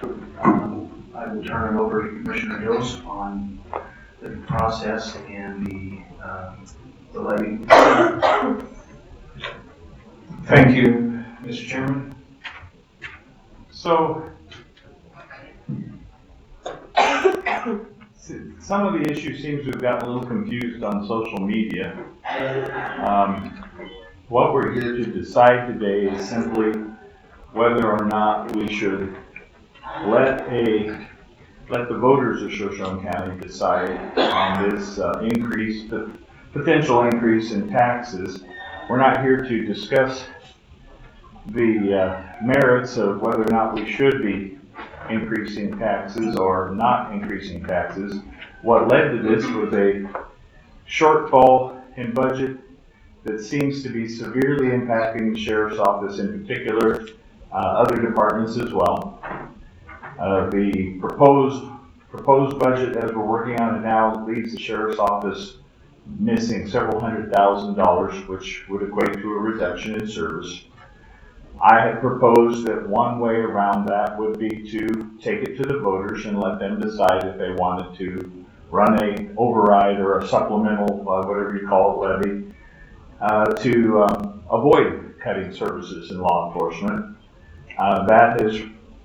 I will turn it over to Commissioner Hills on the process and the levy. Thank you, Mr. Chairman. So, some of the issue seems to have gotten a little confused on social media. What we're here to decide today is simply whether or not we should let the voters of Shoshone County decide on this potential increase in taxes. We're not here to discuss the merits of whether or not we should be increasing taxes or not increasing taxes. What led to this was a shortfall in budget that seems to be severely impacting the Sheriff's Office in particular, other departments as well. The proposed budget as we're working on it now leaves the Sheriff's Office missing several $100,000, which would equate to a reduction in service. I had proposed that one way around that would be to take it to the voters and let them decide if they wanted to run a override or a supplemental, whatever you call it, levy, to avoid cutting services in law enforcement.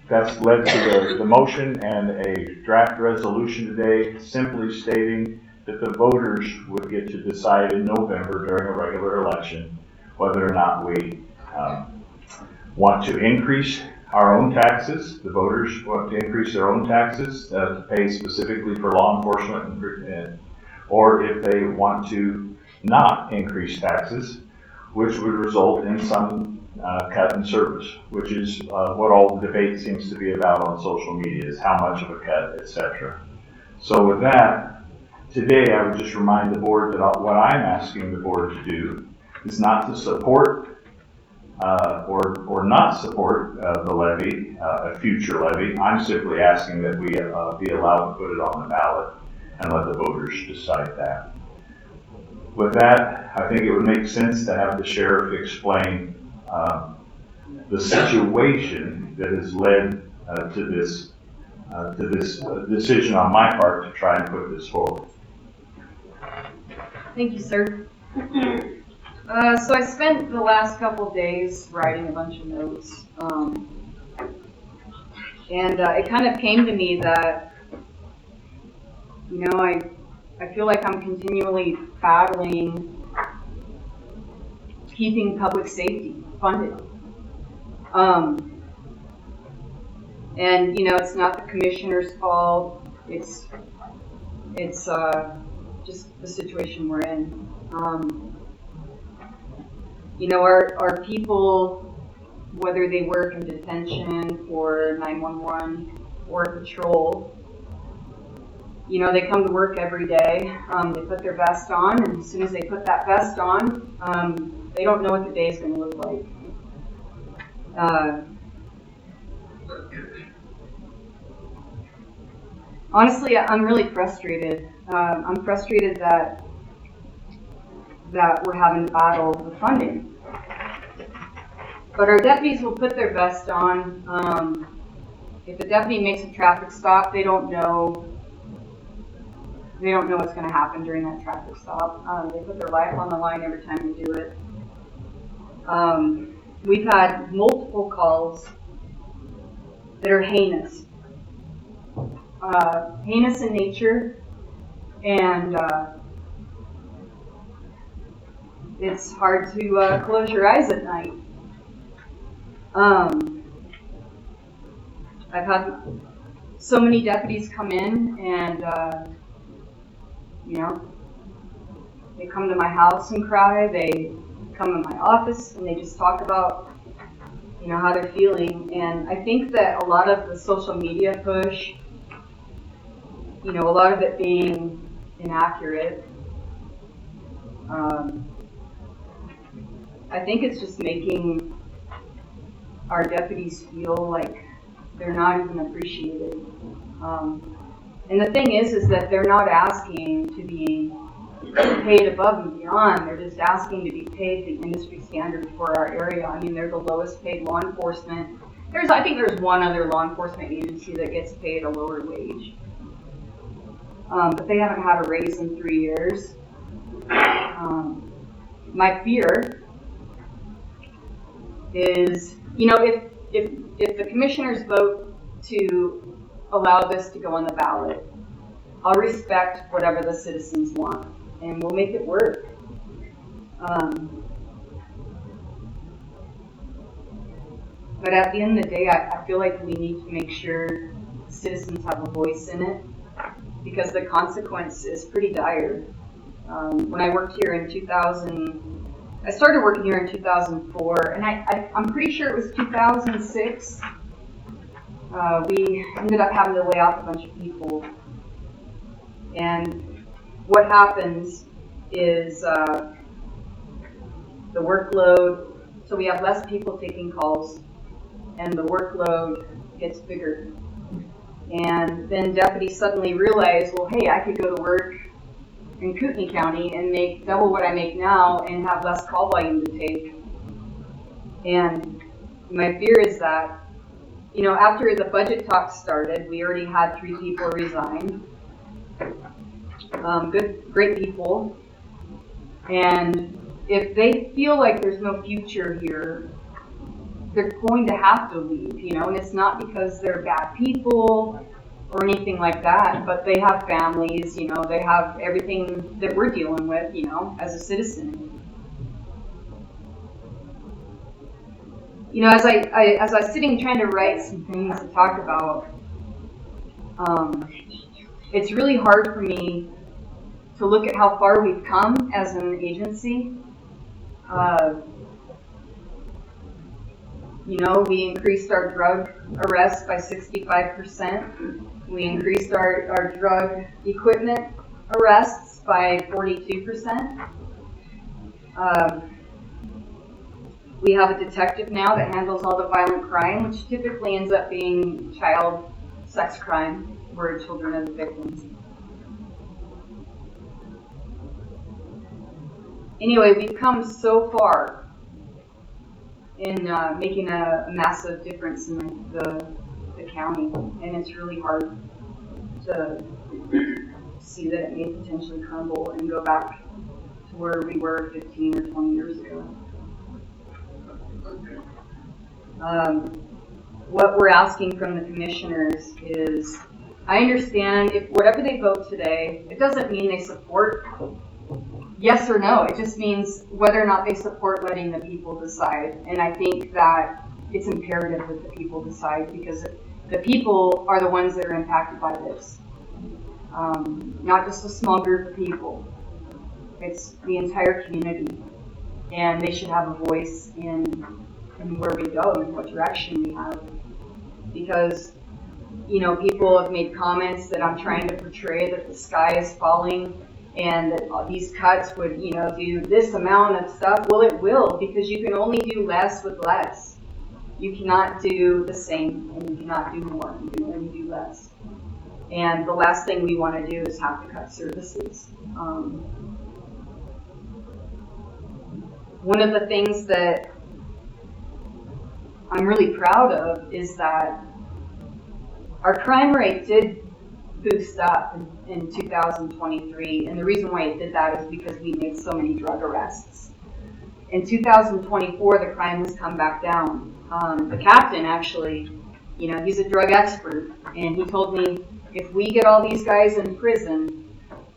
That's led to the motion and a draft resolution today simply stating that the voters would get to decide in November during a regular election whether or not we want to increase our own taxes. The voters want to increase their own taxes to pay specifically for law enforcement, or if they want to not increase taxes, which would result in some cut in service, which is what all the debate seems to be about on social media, is how much of a cut, etc. So with that, today I would just remind the board that what I'm asking the board to do is not to support or not support the levy, a future levy. I'm simply asking that we be allowed to put it on the ballot and let the voters decide that. With that, I think it would make sense to have the sheriff explain the situation that has led to this decision on my part to try and put this forward. Thank you, sir. So I spent the last couple of days writing a bunch of notes, and it kind of came to me that, I feel like I'm continually battling keeping public safety funded. And it's not the commissioner's fault. It's just the situation we're in. Our people, whether they work in detention or 911 or patrol, they come to work every day. They put their vest on, and as soon as they put that vest on, they don't know what the day is going to look like. Honestly, I'm really frustrated. I'm frustrated that we're having to battle the funding. But our deputies will put their vest on. If a deputy makes a traffic stop, they don't know what's going to happen during that traffic stop. They put their life on the line every time they do it. We've had multiple calls that are heinous in nature, and it's hard to close your eyes at night. I've had so many deputies come in and, they come to my house and cry. They come to my office and they just talk about, how they're feeling. And I think that a lot of the social media push, a lot of it being inaccurate, I think it's just making our deputies feel like they're not even appreciated. And the thing is that they're not asking to be paid above and beyond. They're just asking to be paid the industry standard for our area. I mean, they're the lowest paid law enforcement I think there's one other law enforcement agency that gets paid a lower wage. But they haven't had a raise in 3 years. My fear is, if the commissioners vote to allow this to go on the ballot, I'll respect whatever the citizens want, and we'll make it work. But at the end of the day, I feel like we need to make sure citizens have a voice in it, because the consequence is pretty dire. When I worked here in 2000, I started working here in 2004, and I'm pretty sure it was 2006. We ended up having to lay off a bunch of people. And what happens is the workload, so we have less people taking calls, and the workload gets bigger. And then deputies suddenly realize, well, hey, I could go to work in Kootenai County and make double what I make now and have less call volume to take. And my fear is that, after the budget talks started, we already had 3 people resign. Great people. And if they feel like there's no future here, they're going to have to leave, and it's not because they're bad people or anything like that, but they have families, they have everything that we're dealing with, as a citizen. As I was sitting trying to write some things to talk about, it's really hard for me to look at how far we've come as an agency. We increased our drug arrests by 65%. We increased our drug equipment arrests by 42%. We have a detective now that handles all the violent crime, which typically ends up being child sex crime, where children are the victims. Anyway, we've come so far in making a massive difference in the county, and it's really hard to see that it may potentially crumble and go back to where we were 15 or 20 years ago. What we're asking from the commissioners is, I understand if whatever they vote today, it doesn't mean they support yes or no. It just means whether or not they support letting the people decide. And I think that it's imperative that the people decide, because the people are the ones that are impacted by this. Not just a small group of people. It's the entire community. And they should have a voice in where we go and what direction we have. Because, people have made comments that I'm trying to portray that the sky is falling and that these cuts would, do this amount of stuff. Well, it will, because you can only do less with less. You cannot do the same, and you cannot do more. You can only do less. And the last thing we want to do is have to cut services. One of the things that I'm really proud of is that our crime rate did boost up in 2023, and the reason why it did that is because we made so many drug arrests. In 2024, the crime has come back down. The captain actually, he's a drug expert, and he told me, if we get all these guys in prison,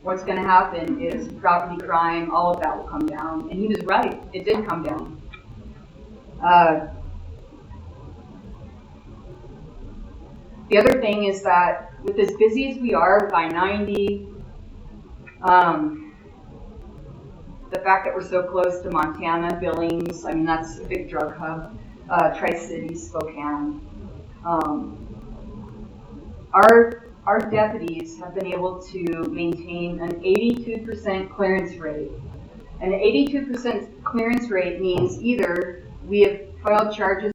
what's going to happen is property crime, all of that will come down. And he was right. It did come down. The other thing is that with as busy as we are with I-90, the fact that we're so close to Montana, Billings, that's a big drug hub, Tri-Cities, Spokane. Our deputies have been able to maintain an 82% clearance rate. And an 82% clearance rate means either we have filed charges